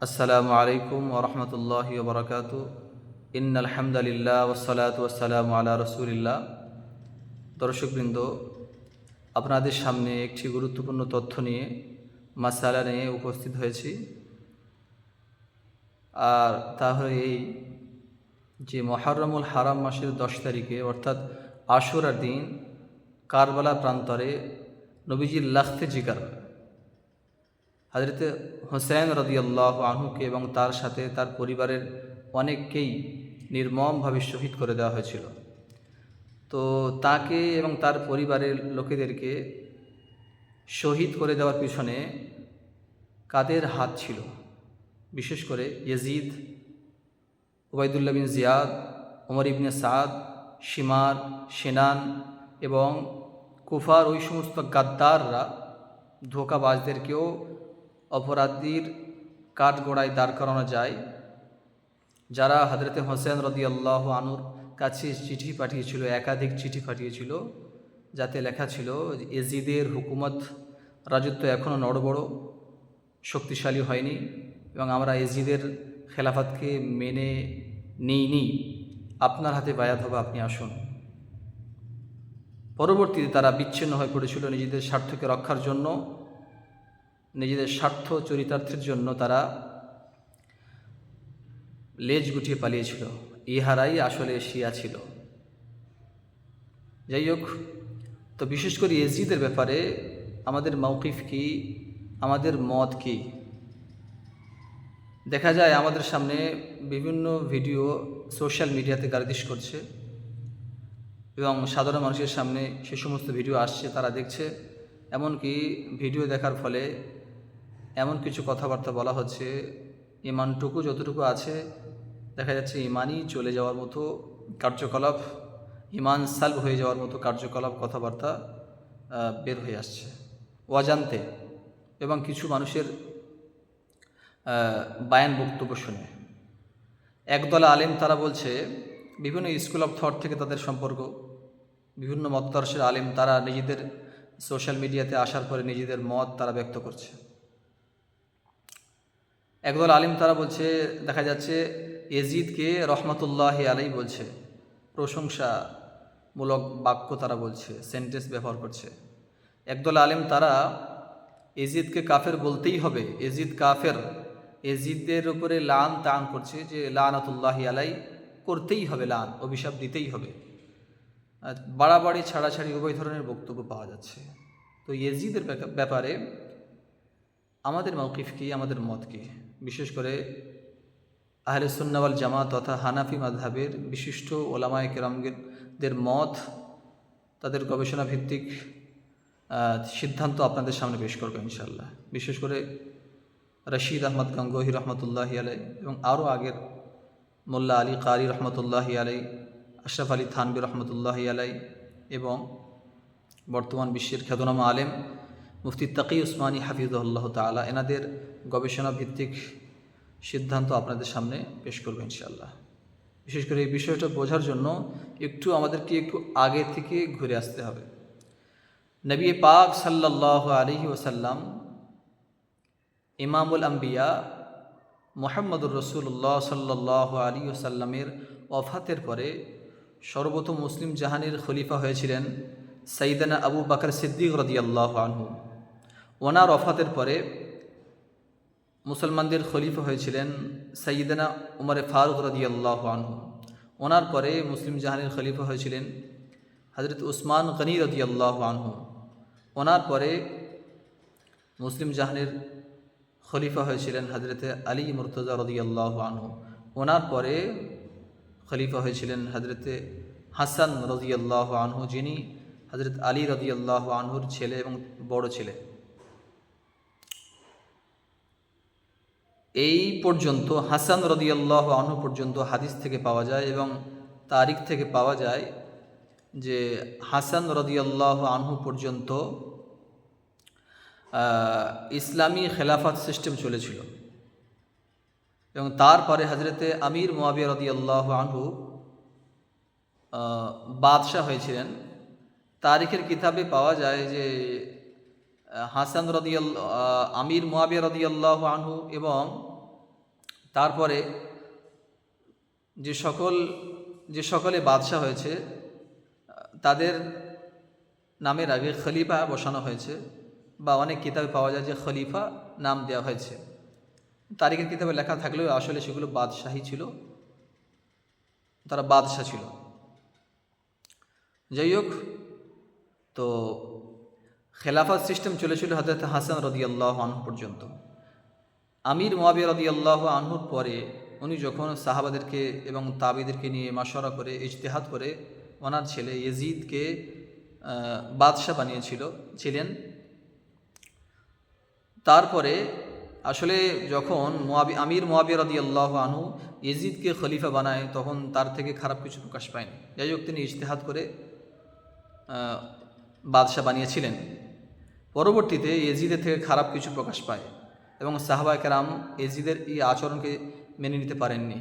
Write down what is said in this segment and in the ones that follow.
আসসালামু আলাইকুম ওরহমতুল্লাহি ওবরাকাতু। ইন্নাল হামদুলিল্লাহ ওয়াসসালাতু ওয়াসসালামু আলা রাসূলিল্লাহ। দর্শকবৃন্দ, আপনাদের সামনে একটি গুরুত্বপূর্ণ তথ্য নিয়ে মাসালা নিয়ে উপস্থিত হয়েছি। আর তা হলো এই যে মুহররমুল হারাম মাসের 10 তারিখে অর্থাৎ আশুরার দিন কারবালা প্রান্তরে নবীজির লাখতে জিগার হযরত হুসাইন রাদিয়াল্লাহু আনহুকে এবং তার সাথে তার পরিবারের অনেককেই নির্মমভাবে শহীদ করে দেওয়া হয়েছিল। তো তাকে এবং তার পরিবারের লোকেদেরকে শহীদ করে দেওয়ার পিছনে কাদের হাত ছিল? বিশেষ করে Yazid, Ubaidullah bin Ziyad, Omar ibn Saad, Shimr, Sinan এবং কুফার ওই সমস্ত গাদ্দাররা ধোঁকাবাজদেরকেও অপরাধীর কাঠগড়ায় দাঁড় করানো যায়, যারা হযরতে হোসেন রাদিয়াল্লাহু আনহুর কাছে চিঠি পাঠিয়েছিল, একাধিক চিঠি পাঠিয়েছিল, যাতে লেখা ছিল ইয়াজিদের হুকুমত রাজত্ব এখনও নড়বড় শক্তিশালী হয়নি এবং আমরা ইয়াজিদের খেলাফতকে মেনে নিইনি, আপনার হাতে বায়াত হবে, আপনি আসুন। পরবর্তীতে তারা বিচ্ছিন্ন হয়ে পড়েছিল নিজেদের স্বার্থকে রক্ষার জন্য, নিজেদের স্বার্থ চরিতার্থের জন্য তারা লেজ গুটিয়ে পালিয়েছিল। ইহারাই আসলে শিয়া ছিল। যাই হোক, তো বিশেষ করে ইয়াজিদের ব্যাপারে আমাদের মওকিফ কি, আমাদের মত কি? দেখা যায় আমাদের সামনে বিভিন্ন ভিডিও সোশ্যাল মিডিয়াতে গার্দিশ করছে এবং সাধারণ মানুষের সামনে সে সমস্ত ভিডিও আসছে, তারা দেখছে। এমনকি ভিডিও দেখার ফলে এমন কিছু কথাবার্তা বলা হচ্ছে, ইমানটুকু যতটুকু আছে দেখা যাচ্ছে ইমানই চলে যাওয়ার মতো কার্যকলাপ, ইমান সালব হয়ে যাওয়ার মতো কার্যকলাপ, কথাবার্তা বের হয়ে আসছে অজান্তে। এবং কিছু মানুষের বায়ান বক্তব্য শুনে একদল আলেম তারা বলছে, বিভিন্ন স্কুল অফ থট থেকে তাদের সম্পর্ক, বিভিন্ন মতদর্শের আলেম তারা নিজেদের সোশ্যাল মিডিয়াতে আসার পরে নিজেদের মত তারা ব্যক্ত করছে। একদল আলিম তারা বলছে, দেখা যাচ্ছে ইয়াজিদকে রহমতুল্লাহি আলাইহি বলছে, প্রশংসামূলক বাক্য তারা বলছে, সেন্টেন্স ব্যবহার করছে। একদল আলিম তারা ইয়াজিদকে কাফের বলতেই হবে, ইয়াজিদ কাফের, ইয়াজিদের উপরে লান তান করছে, যে লানাতুল্লাহি আলাইহি করতেই হবে, লান অভিশাপ দিতেই হবে। বাড়াবাড়ি ছাড়াছাড়ি উভয় ধরনের বক্তব্য পাওয়া যাচ্ছে। তো ইয়াজিদের ব্যাপারে আমাদের মওকিফ কি, আমাদের মত কি? বিশেষ করে আহলে সুন্নাহ ওয়াল জামাত তথা হানাফি মাযহাবের বিশিষ্ট ওলামায়ে কেরামদের মত, তাদের গবেষণা ভিত্তিক সিদ্ধান্ত আপনাদের সামনে পেশ করবো ইনশাআল্লাহ। বিশেষ করে রশিদ আহমদ গঙ্গোহী রহমতুল্লাহি আলাইহি এবং আরও আগের মোল্লা আলী কারি রহমতুল্লাহি আলাইহি, আশরাফ আলী থানভী রহমতুল্লাহি আলাইহি এবং বর্তমান বিশ্বের খ্যাতনামা আলেম মুফতি তাকি উসমানী হাফিজুল্লাহ তাআলা, এনাদের গবেষণা ভিত্তিক সিদ্ধান্ত আপনাদের সামনে পেশ করবো ইনশাআল্লাহ। বিশেষ করে এই বিষয়টা বোঝার জন্য আমাদেরকে একটু আগে থেকে ঘুরে আসতে হবে। নবী পাক সাল্লাল্লাহু আলাইহি ওয়াসাল্লাম, ইমামুল আম্বিয়া মুহাম্মদুর রাসূলুল্লাহ সাল্লাল্লাহু আলাইহি ওয়াসাল্লামের ওফাতের পরে সর্বপ্রথম মুসলিম জাহানের খলিফা হয়েছিলেন সাইয়েদনা আবু বকর সিদ্দিক রাদিয়াল্লাহু আনহু। ওনার ওফাতের পরে মুসলমানদের খলিফা হয়েছিলেন সাইয়েদনা উমর ফারুক রাদিয়াল্লাহু আনহু। ওনার পরে মুসলিম জাহানের খলিফা হয়েছিলেন হযরত উসমান গনি রাদিয়াল্লাহু আনহু। ওনার পরে মুসলিম জাহানের খলিফা হয়েছিলেন হযরত আলী মুর্তজা রাদিয়াল্লাহু আনহু। ওনার পরে খলিফা হয়েছিলেন হযরত হাসান রাদিয়াল্লাহু আনহু, যিনি হযরত আলী রাদিয়াল্লাহু আনহুর ছেলে এবং বড় ছেলে। এই পর্যন্ত হাসান রাদিয়াল্লাহু আনহু পর্যন্ত হাদিস থেকে পাওয়া যায় এবং তারিখ থেকে পাওয়া যায় যে হাসান রাদিয়াল্লাহু আনহু পর্যন্ত ইসলামী খেলাফত সিস্টেম চলেছিল এবং তারপরে হযরতে আমির মুয়াবিয়া রাদিয়াল্লাহু আনহু বাদশাহ হয়েছিলেন। তারিখের কিতাবে পাওয়া যায় যে হাসান আমির মুয়াবিয়া রাদিয়াল্লাহু আনহু এবং তারপরে যে সকলে বাদশাহ হয়েছে তাদের নামের আগে খলিফা বসানো হয়েছে, বা অনেক কিতাবে পাওয়া যায় যে খলিফা নাম দেওয়া হয়েছে। তারিখের কিতাবে লেখা থাকলেও আসলে সেগুলো বাদশাহী ছিল, তারা বাদশাহ ছিল। যাই হোক, তো খেলাফত সিস্টেম চলেছিল হযরত হাসান রাদিয়াল্লাহু আনহু পর্যন্ত। আমির মুআবিয়া রাদিয়াল্লাহু আনহুর পরে উনি যখন সাহাবাদেরকে এবং তাবিদেরকে নিয়ে মাশওয়ারা করে ইজতিহাদ করে ওনার ছেলে ইয়াজিদকে বাদশাহ ছিলেন। তারপরে আসলে যখন আমির মুআবিয়া রাদিয়াল্লাহু আনহু ইয়াজিদকে খলিফা বানায়, তখন তার থেকে খারাপ কিছু প্রকাশ পায়নি। যাই হোক, তিনি ইজতিহাদ করে বাদশাহ বানিয়েছিলেন। পরবর্তীতে ইয়াজিদের থেকে খারাপ কিছু প্রকাশ পায় এবং সাহাবা কেরাম ইয়াজিদের এই আচরণকে মেনে নিতে পারেননি।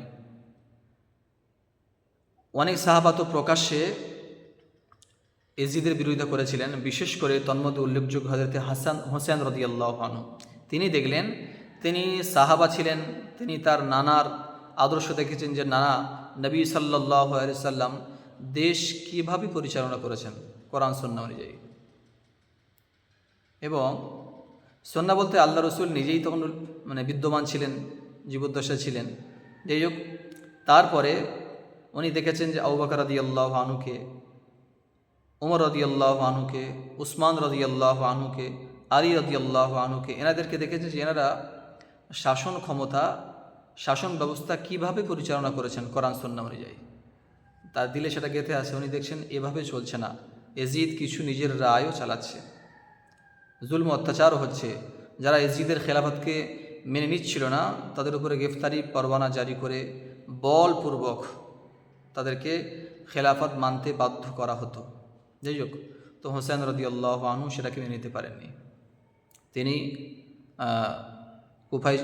অনেক সাহাবা তো প্রকাশ্যে ইয়াজিদের বিরোধিতা করেছিলেন, বিশেষ করে তন্মধ্যে উল্লেখযোগ্য হযরত হোসেন রাদিয়াল্লাহু আনহু। তিনি দেখলেন, তিনি সাহাবা ছিলেন, তিনি তার নানার আদর্শ দেখেছেন যে নানা নবী সাল্লাল্লাহু আলাইহি সাল্লাম দেশ কীভাবে পরিচালনা করেছেন কোরআন সুন্নাহ অনুযায়ী। এবং সুন্নাহ বলতে আল্লাহ রসুল নিজেই তখন বিদ্যমান ছিলেন, জীবদ্দশায় ছিলেন। যাই হোক, তারপরে উনি দেখেছেন যে আবু বকর রাদিয়াল্লাহু আনহুকে, ওমর রাদিয়াল্লাহু আনহুকে, উসমান রাদিয়াল্লাহু আনহুকে, আলী রাদিয়াল্লাহু আনহুকে, এনাদেরকে দেখেছেন যে এনারা শাসন ক্ষমতা, শাসন ব্যবস্থা কিভাবে পরিচালনা করেছেন কোরআন সুন্নাহ অনুযায়ী। তার দিলে সেটা গেঁথে আছে। উনি দেখছেন এভাবে চলছে না, ইয়াজিদ কিছু নিজের রায়ও চালাচ্ছে, জুলম অত্যাচারও হচ্ছে। যারা ইয়াজিদের খেলাফতকে মেনে নিচ্ছিল না তাদের উপরে গ্রেফতারি পরোয়ানা জারি করে বলপূর্বক তাদেরকে খেলাফত মানতে বাধ্য করা হতো। যাই হোক, তো হোসেন রাদিয়াল্লাহু আনহু সেটাকে মেনে নিতে পারেননি। তিনি কুফায়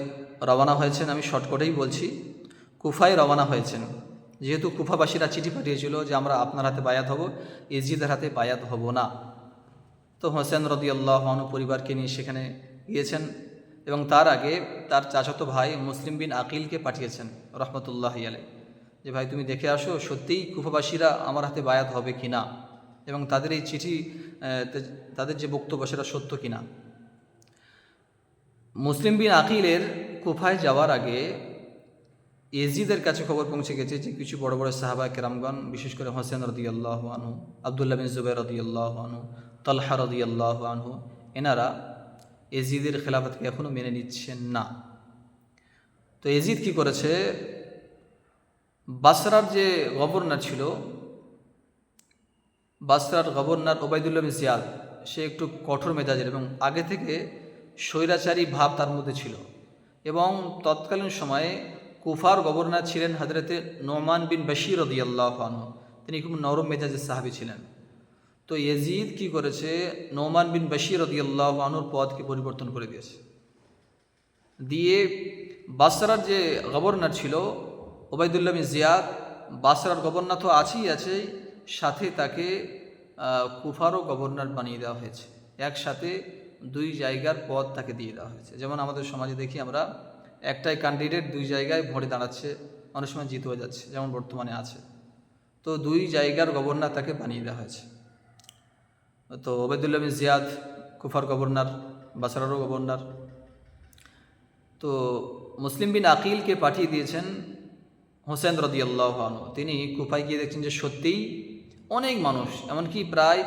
রওনা হয়েছেন। আমি শর্টকটেই বলছি, কুফায় রওনা হয়েছেন। যেহেতু কুফাবাসীরা চিঠি পাঠিয়েছিল যে আমরা আপনার হাতে বায়াত হব, ইয়াজিদের হাতে বায়াত হব না। তো হোসেন রাদিয়াল্লাহু আনহু পরিবারকে নিয়ে সেখানে গিয়েছেন এবং তার আগে তার চাচাতো ভাই মুসলিম বিন আকিলকে পাঠিয়েছেন রহমতুল্লাহি আলাইহি, যে ভাই তুমি দেখে আসো সত্যিই কুফাবাসীরা আমার হাতে বায়াত হবে কি না, এবং তাদের এই চিঠি, তাদের যে বক্তব্য সেটা সত্য কিনা। মুসলিম বিন আকিলের কুফায় যাওয়ার আগে ইয়াজিদের কাছে খবর পৌঁছে গেছে যে কিছু বড় বড় সাহাবা কেরামগণ, বিশেষ করে হোসেন রাদিয়াল্লাহু আনহু, আবদুল্লাহ বিন জুবাইর রাদিয়াল্লাহু আনহু, তালহা রাদিয়াল্লাহু আনহু, এনারা ইয়াজিদের খেলাফতকে এখনও মেনে নিচ্ছেন না। তো ইয়াজিদ কি করেছে, বাসরার যে গভর্নর ছিল, বাসরার গভর্নর ওবায়দুল্লাহ বিন জিয়াদ, সে একটু কঠোর মেজাজের এবং আগে থেকে স্বৈরাচারী ভাব তার মধ্যে ছিল। এবং তৎকালীন সময়ে কুফার গভর্নর ছিলেন হযরতে নোমান বিন বশীর রাদিয়াল্লাহু আনহু, তিনি খুব নরম মেজাজের সাহাবী ছিলেন। তো ইয়াজিদ কি করেছে, নোমান বিন বশীর রাদিয়াল্লাহু আনহুর পদকে পরিবর্তন করে দিয়ে বাসরার যে গভর্নর ছিল ওবায়দুল্লাহ বিন জিয়াদ, বাসরার গভর্নর তো আছেই, সাথে তাকে কুফারও গভর্নর বানিয়ে দেওয়া হয়েছে। একসাথে দুই জায়গার পদ তাকে দিয়ে দেওয়া হয়েছে। যেমন আমাদের সমাজে দেখি আমরা, একটাই ক্যান্ডিডেট দুই জায়গায় ভোটে দাঁড়াচ্ছে, অনেক সময় জিত হয়ে যাচ্ছে, যেমন বর্তমানে আছে। তো দুই জায়গার গভর্নর তাকে বানিয়ে দেওয়া হয়েছে। তো ওবায়দুল্লাহ বিন জিয়াদ কুফার গভর্নর, বাসরারও গভর্নর। তো মুসলিম বিন আকিলকে পাঠিয়ে দিয়েছেন হোসেন রাদিয়াল্লাহু আনহু। তিনি কুফায় গিয়ে দেখছেন যে সত্যিই অনেক মানুষ, এমনকি প্রায়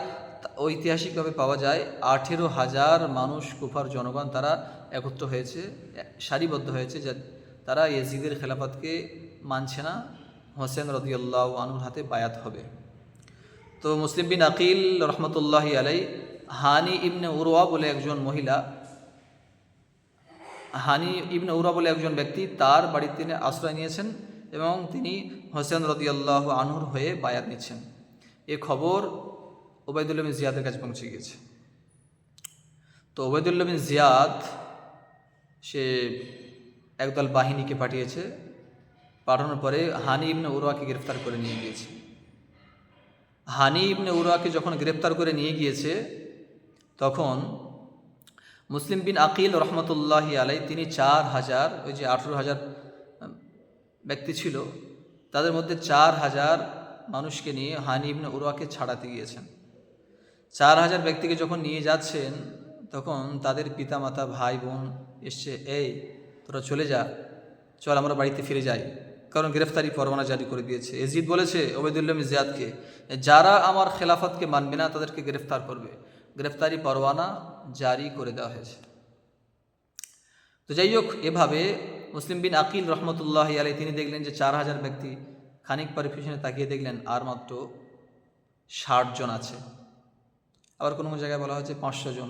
ঐতিহাসিকভাবে পাওয়া যায় 18,000 মানুষ, কুফার জনগণ তারা একত্র হয়েছে, সারিবদ্ধ হয়েছে, যে তারা ইয়াজিদের খেলাফতকে মানছে না, হোসেন রাদিয়াল্লাহু আনহুর হাতে বায়াত হবে। তো মুসলিম বিন আকিল রহমতুল্লাহি আলাই, হানি ইবনে উরওয়া বলে একজন মহিলা, হানি ইবনে উরওয়া বলে একজন ব্যক্তি, তার বাড়িতে তিনি আশ্রয় নিয়েছেন এবং তিনি হোসেন রাদিয়াল্লাহু আনহুর হয়ে বায়াত নিচ্ছেন। এ খবর ওবায়দুল্লাহ বিন জিয়াদের কাছে পৌঁছে গিয়েছে। তো ওবায়দুল্লাহ বিন জিয়াদ সে একদল বাহিনীকে পাঠিয়েছে, পাঠানোর পরে হানি ইবনে উরওয়াকে গ্রেফতার করে নিয়ে গিয়েছে। হানি ইবনে উরওয়াকে যখন গ্রেফতার করে নিয়ে গিয়েছে, তখন মুসলিম বিন আকিল রহমতুল্লাহি আলাই তিনি 4,000, ওই যে 18,000 ব্যক্তি ছিল, তাদের মধ্যে 4,000 মানুষকে নিয়ে হানি ইবনে উরওয়াকে ছাড়াতে গিয়েছেন। 4,000 ব্যক্তিকে যখন নিয়ে যাচ্ছেন, তখন তাদের পিতামাতা ভাই বোন এসছে, এই তোরা চলে যা, চল আমরা বাড়িতে ফিরে যাই, কারণ গ্রেফতারি পরোয়ানা জারি করে দিয়েছে। এজিদ বলেছে ওবায়দুল্লাহ বিন জিয়াদকে, যারা আমার খেলাফতকে মানবে না তাদেরকে গ্রেফতার করবে। গ্রেফতারি পরোয়ানা জারি করে দেওয়া হয়েছে। তো যাই হোক, এভাবে মুসলিম বিন আকিল রহমতুল্লাহ আলাই তিনি দেখলেন যে 4,000 ব্যক্তি, খানিক পরে পিছনে তাকিয়ে দেখলেন আর মাত্র 60 জন আছে। আবার কোনো জায়গায় বলা হচ্ছে 500 জন,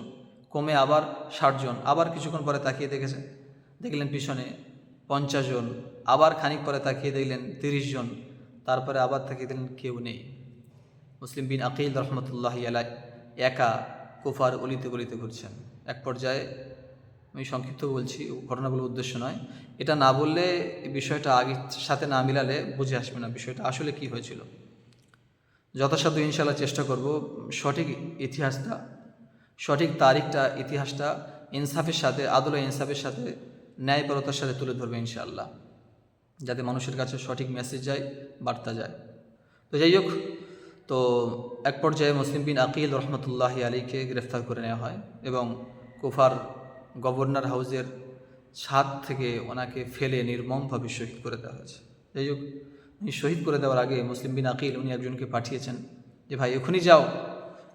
কমে আবার 60 জন। আবার কিছুক্ষণ পরে তাকিয়ে দেখলেন পিছনে 50 জন। আবার খানিক পরে তাকিয়ে দেখলেন 30 জন। তারপরে আবার তাকিয়ে দেখলেন কেউ নেই। মুসলিম বিন আকিল রহমতুল্লাহ আলাই একা কুফার অলিতে গলিতে ঘুরছেন। এক পর্যায়ে, আমি সংক্ষিপ্ত বলছি, ঘটনাগুলোর উদ্দেশ্য নয়, এটা না বললে এই বিষয়টা আগের সাথে না মিলালে বুঝে আসবে না বিষয়টা আসলে কি হয়েছিল। যথাসাধ্য ইনশাআল্লাহ চেষ্টা করব সঠিক ইতিহাসটা, সঠিক তারিখটা, ইতিহাসটা ইনসাফের সাথে, আদল ইনসাফের সাথে, ন্যায়পরতার সাথে তুলে ধরবে ইনশাআল্লাহ, যাতে মানুষের কাছে সঠিক মেসেজ যায়, বার্তা যায়। তো যাই হোক, তো এক পর্যায়ে মুসলিম বিন আকিল রহমতুল্লাহ আলীকে গ্রেফতার করে নেওয়া হয় এবং কুফার গভর্নর হাউসের ছাদ থেকে ওনাকে ফেলে নির্মমভাবে শহীদ করে দেওয়া হয়েছে। যাই হোক, উনি শহীদ করে দেওয়ার আগে মুসলিম বিন আকিল উনি একজনকে পাঠিয়েছেন যে ভাই এখনই যাও,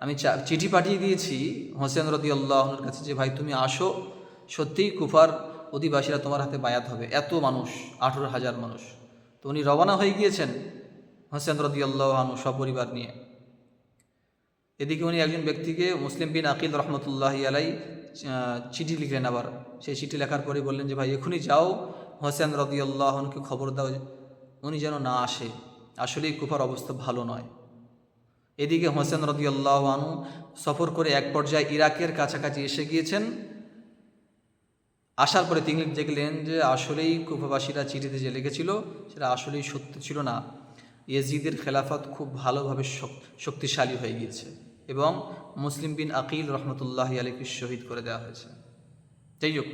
আমি চিঠি পাঠিয়ে দিয়েছি হোসেন রাদিয়াল্লাহুর কাছে যে ভাই তুমি আসো, সত্যিই কুফার অধিবাসীরা তোমার হাতে বায়াত হবে। এত মানুষ, 18,000 মানুষ। তো উনি রওনা হয়ে গিয়েছেন হোসেন রাদিয়াল্লাহু আনহু সপরিবার নিয়ে। এদিকে উনি একজন ব্যক্তিকে, মুসলিম বিন আকিল রহমতুল্লাহি আলাই, চিঠি লিখলেন। আবার সেই চিঠি লেখার পরে বললেন যে ভাই এখনই যাও, হোসেন রাদিয়াল্লাহু আনহুকে খবর দাও উনি যেন না আসে, আসলেই কুফার অবস্থা ভালো নয়। এদিকে হোসেন রাদিয়াল্লাহু আনহু সফর করে এক পর্যায়ে ইরাকের কাছাকাছি এসে গিয়েছেন। আসার পরে তিনি দেখলেন যে আসলেই কুফাবাসীরা চিঠিতে যে লিখেছিল সেটা আসলেই সত্য ছিল না। ইয়েজিদের খেলাফত খুব ভালোভাবে শক্তিশালী হয়ে গিয়েছে এবং মুসলিম বিন আকিল রহমতুল্লাহ আলীকে শহীদ করে দেওয়া হয়েছে। যাই হোক,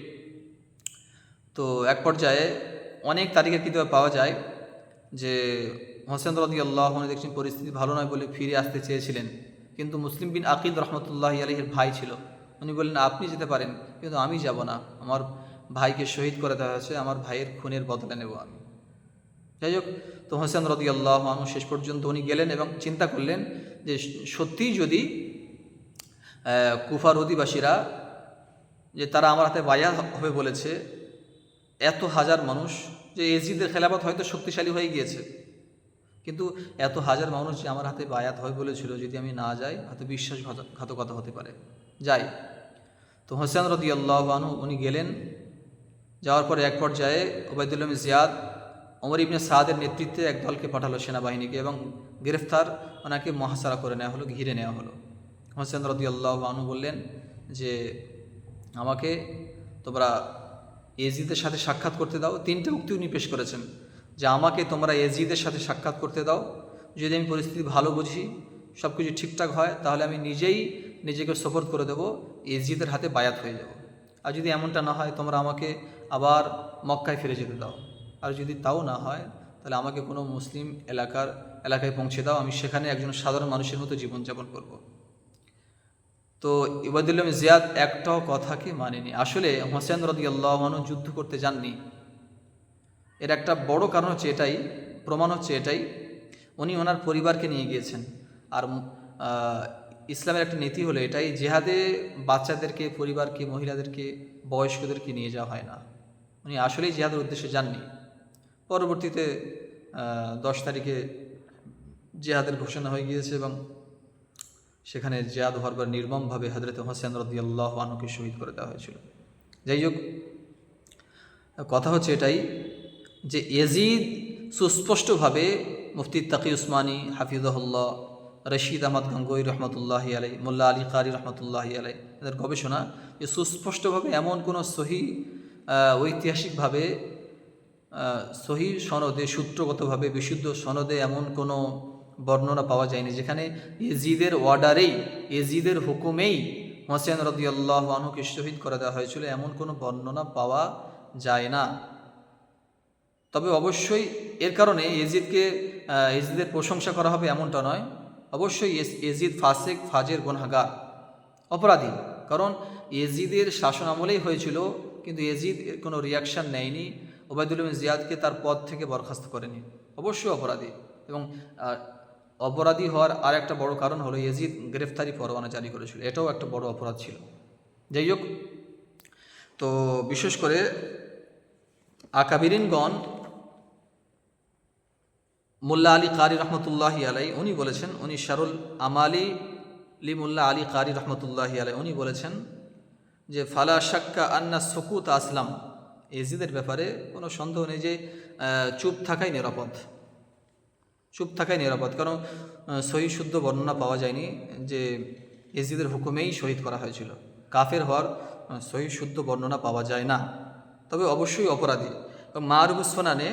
তো এক পর্যায়ে অনেক তারিখের কিতাবে পাওয়া যায় যে হোসেন রাদিয়াল্লাহু আনহু দেখছেন পরিস্থিতি ভালো নয় বলে ফিরে আসতে চেয়েছিলেন, কিন্তু মুসলিম বিন আকিল রহমতুল্লাহ আলীর ভাই ছিল। উনি বললেন আপনি যেতে পারেন, কিন্তু আমি যাব না, আমার ভাইকে শহীদ করে দেওয়া হয়েছে, আমার ভাইয়ের খুনের বদলা নেব আমি। যাই হোক, তো হোসেন রাদিয়াল্লাহু আনহু শেষ পর্যন্ত উনি গেলেন এবং চিন্তা করলেন যে সত্যিই যদি কুফার অধিবাসীরা যে তারা আমার হাতে বায়াত হবে বলেছে, এত হাজার মানুষ, যে এজিদের খেলাফত হয়তো শক্তিশালী হয়ে গিয়েছে, কিন্তু এত হাজার মানুষ যে আমার হাতে বায়াত হয় বলেছিল, যদি আমি না যাই হয়তো বিশ্বাসঘাতকতা হতে পারে, যাই। তো হোসেন রাদিয়াল্লাহু আনহু উনি গেলেন। যাওয়ার পরে এক পর্যায়ে ওবায়দুল্লাহ বিন জিয়াদ ওমর ইবনে সাদের নেতৃত্বে এক দলকে পাঠালো সেনাবাহিনীকে এবং গ্রেফতার ওনাকে মহাসারা করে নেওয়া হলো, ঘিরে নেওয়া হলো। হোসেন রাদিয়াল্লাহু আনহু বললেন যে আমাকে তোমরা এজিদের সাথে সাক্ষাৎ করতে দাও। 3টে উক্তি উনি পেশ করেছেন যে আমাকে তোমরা এজিদের সাথে সাক্ষাৎ করতে দাও, যদি আমি পরিস্থিতি ভালো বুঝি, সব কিছু ঠিকঠাক হয়, তাহলে আমি নিজেই নিজেকে সফর করে দেবো, এজিদের হাতে বায়াত হয়ে যাব। আর যদি এমনটা না হয়, তোমরা আমাকে আবার মক্কায় ফিরে যেতে দাও। আর যদি তাও না হয়, তাহলে আমাকে কোনো মুসলিম এলাকায় পৌঁছে দাও, আমি সেখানে একজন সাধারণ মানুষের মতো জীবনযাপন করব। তো ওবায়দুল্লাহ বিন জিয়াদ একটাও কথাকে মানেনি। আসলে হোসেন রাদিয়াল্লাহু আনহু যুদ্ধ করতে যাননি, এর একটা বড় কারণ হচ্ছে এটাই, প্রমাণ হচ্ছে এটাই, উনি ওনার পরিবারকে নিয়ে গিয়েছেন। আর ইসলামের একটা নীতি হলো এটাই, জিহাদে বাচ্চাদেরকে, পরিবারকে, মহিলাদেরকে, বয়স্কদেরকে নিয়ে যাওয়া হয় না। উনি আসলেই জিহাদের উদ্দেশ্যে যাননি। পরবর্তীতে 10 তারিখে জিহাদের ঘোষণা হয়ে গিয়েছে এবং সেখানে জিহাদ হওয়ার পর নির্মমভাবে হযরত হোসেন রাদিয়াল্লাহু আনহুকে শহীদ করে দেওয়া হয়েছিল। যাই হোক, কথা হচ্ছে এটাই যে ইয়াজিদ সুস্পষ্টভাবে মুফতি তাকি উসমানী হাফিজাহুল্লাহ, রশিদ আহমদ গঙ্গোই রহমতুল্লাহি আলাই, মোল্লা আলী কারি রহমতুল্লাহি আলাই, এদের গবেষণা যে সুস্পষ্টভাবে এমন কোনো সহি ঐতিহাসিকভাবে সহি সনদে, সূত্রগতভাবে বিশুদ্ধ সনদে এমন কোনো বর্ণনা পাওয়া যায়নি যেখানে ইয়াজিদের অর্ডারেই, ইয়াজিদের হুকুমেই হোসেন রাদিয়াল্লাহু আনহুকে শহীদ করে দেওয়া হয়েছিল, এমন কোনো বর্ণনা পাওয়া যায় না। তবে অবশ্যই এর কারণে এজিদের প্রশংসা করা হবে এমনটা নয়। অবশ্যই এজিদ ফাসিক, ফাজের, গুনাহগার, অপরাধী। কারণ এজিদের শাসন আমলেই হয়েছিল, কিন্তু এজিদ এর কোনো রিয়াকশান নেয়নি, ওবায়দুল ইবনে জিয়াদকে তার পদ থেকে বরখাস্ত করেনি। অবশ্যই অপরাধী। এবং অপরাধী হওয়ার আর একটা বড় কারণ হলো এজিদ গ্রেফতারি পরোয়ানা জারি করেছিল, এটাও একটা বড় অপরাধ ছিল। যাই হোক, তো বিশেষ করে আকাবিরিনগণ, মোল্লা আলী কারি রহমতুল্লাহি আলাই উনি বলেছেন, উনি শারুল আমালি লি মোল্লা আলী কারি রহমতুল্লাহি আলাই উনি বলেছেন যে ফালা শাক্কা আন্না সুকুত আসলাম, এজিদের ব্যাপারে কোনো সন্দেহ নেই যে চুপ থাকাই নিরাপদ, চুপ থাকাই নিরাপদ। কারণ সহি শুদ্ধ বর্ণনা পাওয়া যায়নি যে এজিদের হুকুমেই শহীদ করা হয়েছিল। কাফের হওয়ার সহি শুদ্ধ বর্ণনা পাওয়া যায় না, তবে অবশ্যই অপরাধী। মারুফুস সুনানে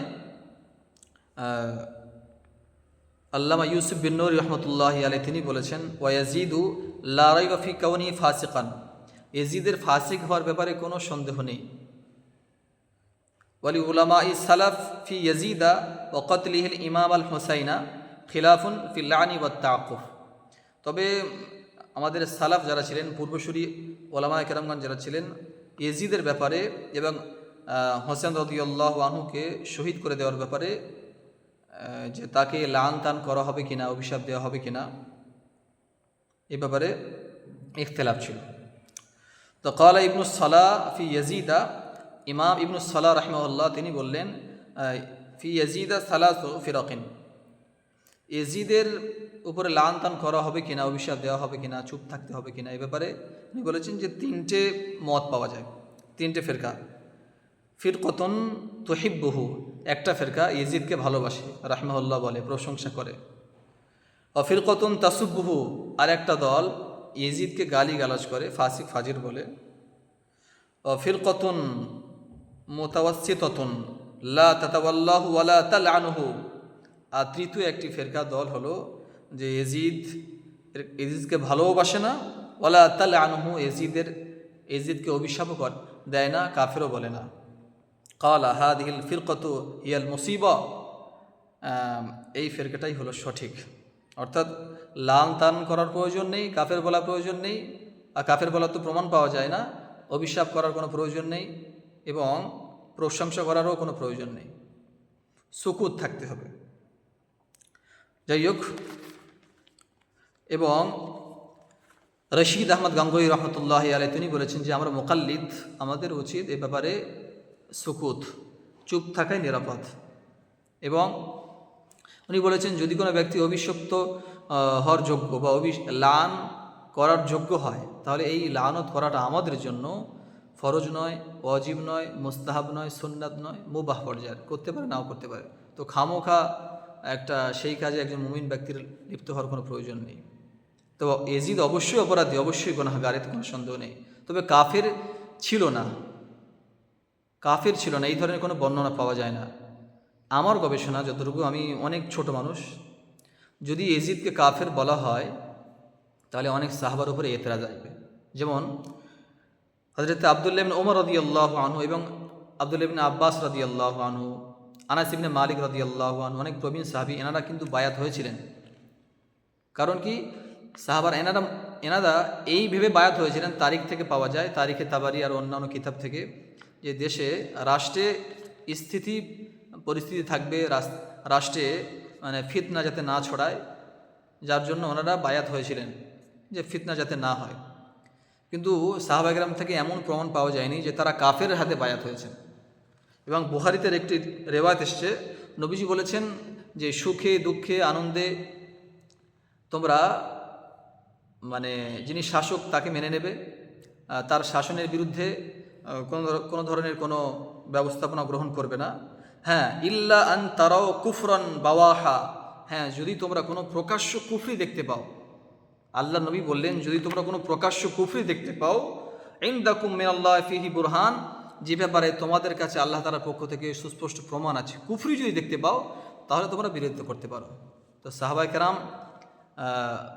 আল্লামা ইউসুফ বিন নূর রহমতুল্লাহি আলাইহি তিনি বলেছেন, ওয়ায়াজিদু লা রাইবা ফি কাউনি ফাসিকান, এজিদের ফাসিক হওয়ার ব্যাপারে কোনো সন্দেহ নেই। ওয়ালি উলামা ই সালাফ ফি ইয়াজিদা ওয়া কতলিহিল ইমাম আল হুসাইনা খিলাফুন ফিল লানি ওয়াত তাআকুফ। তবে আমাদের সালাফ যারা ছিলেন, পূর্বসূরি ওলামা কেরামগণ যারা ছিলেন, ইয়াজিদের ব্যাপারে এবং হোসেন রাদিয়াল্লাহু আনহুকে শহীদ করে দেওয়ার ব্যাপারে, যে তাকে লান তান করা হবে কিনা, অভিশাপ দেওয়া হবে কিনা, এ ব্যাপারে ইখতিলাফ ছিল। তো ক্বালা ইবনুস সালাহ ফি ইয়াজিদা, ইমাম ইবনুস সালাহ রাহিমাহুল্লাহ তিনি বললেন, ফি ইয়াজিদা সালাসু ফিরাকিন, ইয়াজিদের উপরে লান তান করা হবে কিনা, অভিশাপ দেওয়া হবে কিনা, চুপ থাকতে হবে কিনা, এই ব্যাপারে উনি বলেছেন যে তিনটে মত পাওয়া যায়, তিনটে ফেরকা। ফিরকতুন তুহিব্বুহু, একটা ফেরকা ইয়াজিদকে ভালোবাসে, রাহিমাহুল্লাহ বলে, প্রশংসা করে। ফিরকতুন তাসুব্বুহু, আর একটা দল ইয়াজিদকে গালি গালাজ করে, ফাসিক ফাজির বলে। ফিরকতুন মুতাওয়াসসিতাতুন লা তাতাওয়াল্লাহু ওয়ালা তালআনুহু, আর তৃতীয় একটি ফেরকা দল হলো যে এজিদকে ভালোবাসে না, ওয়ালা তালআনুহু, এজিদকে অভিশাপও দেয় না, কাফেরও বলে না। ক্বালা হাদিহিল ফিরকাতু হিয়াল মুসিবা, এই ফেরকাটাই হলো সঠিক। অর্থাৎ লান তান করার প্রয়োজন নেই, কাফের বলার প্রয়োজন নেই, আর কাফের বলার তো প্রমাণ পাওয়া যায় না, অভিশাপ করার কোনো প্রয়োজন নেই এবং প্রশংসা করারও কোনো প্রয়োজন নেই, সুকুত থাকতে হবে। যাই হোক, এবং রশিদ আহমদ গাঙ্গুহি রহমতুল্লাহি আলাইহি তিনি বলেছেন যে আমরা মুকাল্লিদ, আমাদের উচিত এ ব্যাপারে সুকুত, চুপ থাকাই নিরাপদ। এবং উনি বলেছেন যদি কোনো ব্যক্তি অভিশপ্ত হওয়ার যোগ্য বা লান করার যোগ্য হয়, তাহলে এই লানত করাটা আমাদের জন্য ফরজ নয়, ওয়াজিব নয়, মুস্তাহাব নয়, সুন্নাত নয়, মুবাহ পর্যায়ের, করতে পারে নাও করতে পারে। তো খামোখা সেই কাজে একজন মুমিন ব্যক্তির লিপ্ত হওয়ার কোনো প্রয়োজন নেই। তো এজিদ অবশ্যই অপরাধী, অবশ্যই গুনাহগার, এতে কোনো সন্দেহ নেই। তবে কাফের ছিল না, এই ধরনের কোনো বর্ণনা পাওয়া যায় না। আমার গবেষণা যতটুকু, আমি অনেক ছোট মানুষ, যদি এজিদকে কাফের বলা হয় তাহলে অনেক সাহাবার উপরে এতরাজ আসবে। যেমন হযরত আব্দুল্লাহ ইবনে ওমর রাদিয়াল্লাহু আনহু এবং আব্দুল্লাহ ইবনে আব্বাস রাদিয়াল্লাহু আনহু, আনাস ইবনে মালিক রাদিয়াল্লাহু আনহু, অনেক প্রবীণ সাহাবী, এনারা কিন্তু বায়াত হয়েছিলেন। কারণ কি, সাহাবার এনারা এই ভেবে বায়াত হয়েছিলেন, তারিখ থেকে পাওয়া যায়, তারিখে তাবারি আর অন্যান্য কিতাব থেকে, যে দেশে রাষ্ট্রে পরিস্থিতি থাকবে, রাষ্ট্রে মানে ফিতনা যাতে না ছড়ায়, যার জন্য ওনারা বায়াত হয়েছিলেন যে ফিতনা যাতে না হয়। কিন্তু সাহাবা কেরাম থেকে এমন প্রমাণ পাওয়া যায়নি যে তারা কাফের হাতে বায়াত হয়েছেন। এবং বুখারীতে একটি রেওয়ায়াত এসছে, নবীজি বলেছেন যে সুখে দুঃখে আনন্দে তোমরা মানে যিনি শাসক তাকে মেনে নেবে, তার শাসনের বিরুদ্ধে কোনো ধরনের কোনো ব্যবস্থাপনা গ্রহণ করবে না। হ্যাঁ, ইল্লা আন তারাও কুফরান বাওয়াহা, হ্যাঁ যদি তোমরা কোনো প্রকাশ্য কুফরি দেখতে পাও, আল্লাহ নবী বললেন যদি তোমরা কোনো প্রকাশ্য কুফরি দেখতে পাও, ইনদাকুম মিনাল্লাহি ফিহি বুরহান, যে ব্যাপারে তোমাদের কাছে আল্লাহ তাআলার পক্ষ থেকে সুস্পষ্ট প্রমাণ আছে, কুফরি যদি দেখতে পাও তাহলে তোমরা বিরোধিতা করতে পারো। তো সাহাবায়ে কেরাম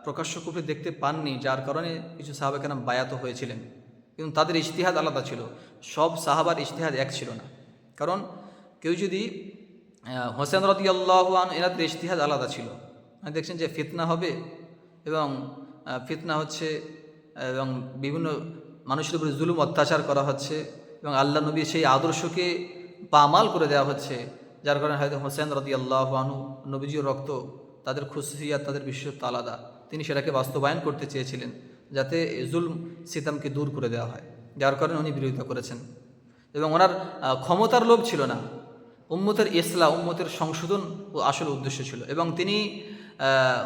প্রকাশ্য কুফরি দেখতে পাননি, যার কারণে কিছু সাহাবায়ে কেরাম বায়াত হয়েছিলেন, কিন্তু তাদের ইজতিহাদ আলাদা ছিল। সব সাহাবার ইজতিহাদ এক ছিল না। কারণ কেউ যদি হোসেন রাদিয়াল্লাহু আনহু এনাদের ইজতিহাদ আলাদা ছিল। দেখছেন যে ফিতনা হবে এবং ফিতনা হচ্ছে এবং বিভিন্ন মানুষের উপরে জুলুম অত্যাচার করা হচ্ছে এবং আল্লাহ নবী সেই আদর্শকে পামাল করে দেওয়া হচ্ছে, যার কারণে হয়তো হোসেন রাদিয়াল্লাহু আনহু নবীজির রক্ত, তাদের খুসুসিয়াত, তাদের বিশেষত্ব আলাদা, তিনি সেটাকে বাস্তবায়ন করতে চেয়েছিলেন যাতে জুলম সিতামকে দূর করে দেওয়া হয়, যার কারণে উনি বিরোধিতা করেছেন। এবং ওনার ক্ষমতার লোভ ছিল না, উম্মতের ইসলাম, উম্মতের সংশোধন ও আসল উদ্দেশ্য ছিল। এবং তিনি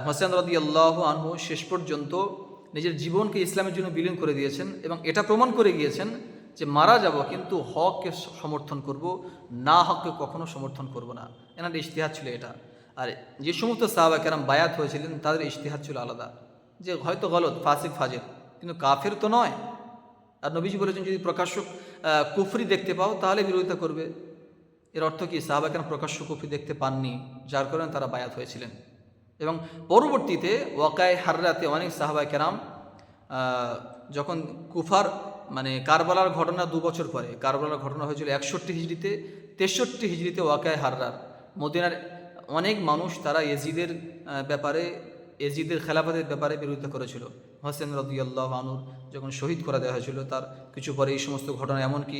হোসেন রাদিয়াল্লাহু আনহু শেষ পর্যন্ত নিজের জীবনকে ইসলামের জন্য বিলীন করে দিয়েছেন এবং এটা প্রমাণ করে গিয়েছেন যে মারা যাব কিন্তু হককে সমর্থন করব, না হককে কখনো সমর্থন করব না। এনার ইজতিহাদ ছিল এটা। আর যে সমস্ত সাহাবা কেরাম বায়াত হয়েছিলেন তাদের ইজতিহাদ ছিল আলাদা, যে হয়তো গলত, ফাসিক, ফাজির, কিন্তু কাফের তো নয়। আর নবীজি বলেছেন যদি প্রকাশ্য কুফরি দেখতে পাও তাহলে বিরোধিতা করবে। এর অর্থ কি সাহাবা কেরাম প্রকাশ্য কুফরি দেখতে পাননি, যার কারণে তারা বায়াত হয়েছিলেন। এবং পরবর্তীতে ওয়াকায়ে হাররাতে অনেক সাহাবা কেরাম যখন কুফার মানে কারবালার ঘটনা 2 বছর পরে, কারবালার ঘটনা হয়েছিল 61 হিজরিতে, 63 হিজরিতে ওয়াকায়ে হাররার মদিনার অনেক মানুষ তারা এজিদের ব্যাপারে, এজিদের খেলাফতের ব্যাপারে বিরোধিতা করেছিল। হোসেন রাদিয়াল্লাহু আনহু যখন শহীদ করে দেওয়া হয়েছিল তার কিছু পরে এই সমস্ত ঘটনা, এমনকি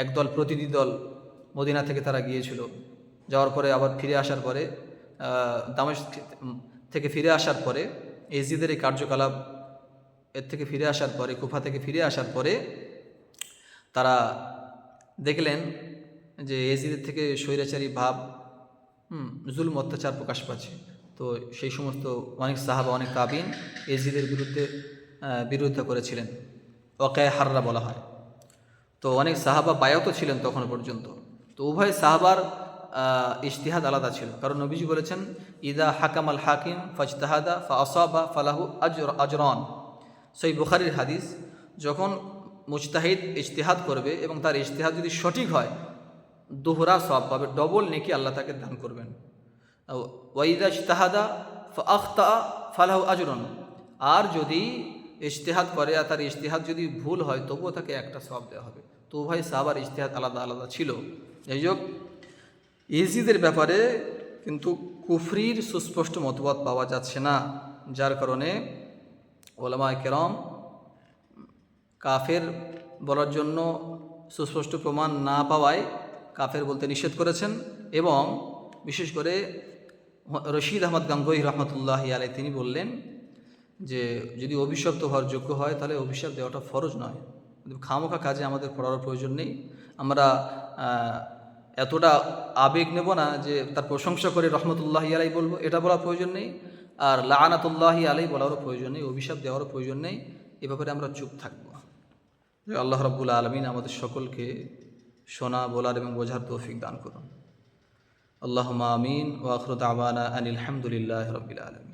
একদল প্রতিনিধি দল মদিনা থেকে তারা গিয়েছিল, যাওয়ার পরে আবার ফিরে আসার পরে দামেস্ক থেকে ফিরে আসার পরে এজিদের এই কার্যকলাপ এর থেকে ফিরে আসার পরে, কুফা থেকে ফিরে আসার পরে তারা দেখলেন যে এজিদের থেকে স্বৈরাচারী ভাব, জুলুম অত্যাচার প্রকাশ পাচ্ছে। তো সেই সমস্ত অনেক সাহাবা, অনেক তাবিন এজিদের বিরুদ্ধে বিরোধিতা করেছিলেন, ওয়াকায়ে হাররা বলা হয়। তো অনেক সাহাবা বায়াত ছিলেন তখন পর্যন্ত। তো উভয় সাহাবার ইজতিহাদ আলাদা ছিল, কারণ নবীজি বলেছেন ইদা হাকাম আল হাকিম ফাজতাহাদা ফা আসাবা ফালাহু আজরান। সহিহ বুখারীর হাদিস, যখন মুজতাহিদ ইজতিহাদ করবে এবং তার ইজতিহাদ যদি সঠিক হয় দোহরা সওয়াব পাবে, ডবল নেকি আল্লাহ তাকে দান করবেন। ওয়াইদা ইজতাহাদা ফা আখতা ফালাহু আজরুন, আর যদি ইজতিহাদ করে আর তার ইজতিহাদ যদি ভুল হয় তবুও তাকে একটা সওয়াব দেওয়া হবে। তো উভয় সাহাবার ইজতিহাদ আলাদা আলাদা ছিল। এই যোগ ইজিদের ব্যাপারে কিন্তু কুফরির সুস্পষ্ট মতবাদ পাওয়া যাচ্ছে না, যার কারণে ওলামায়ে কেরাম কাফের বলার জন্য সুস্পষ্ট প্রমাণ না পাওয়ায় কাফের বলতে নিষেধ করেছেন। এবং বিশেষ করে রশিদ আহমদ গাঙ্গুহি রহমতুল্লাহি আলাইহি তিনি বললেন যে যদি অভিশপ্ত হওয়ার যোগ্য হয় তাহলে অভিশাপ দেওয়াটা ফরজ নয়, খামোখা কাজে আমাদের পড়ার প্রয়োজন নেই। আমরা এতটা আবেগ নেব না যে তার প্রশংসা করে রহমতুল্লাহি আলাইহি বলবো, এটা বলার প্রয়োজন নেই। আর লাআনাতুল্লাহি আলাইহি বলারও প্রয়োজন নেই, অভিশাপ দেওয়ারও প্রয়োজন নেই। এ ব্যাপারে আমরা চুপ থাকব। আল্লাহ রাব্বুল আলামিন আমাদের সকলকে শোনা, বলার এবং বোঝার তৌফিক দান করুন। আল্লাহুম্মা আমিন। ওয়া আখিরু দাওয়ানা আনিল হামদুলিল্লাহি রাব্বিল আলামিন।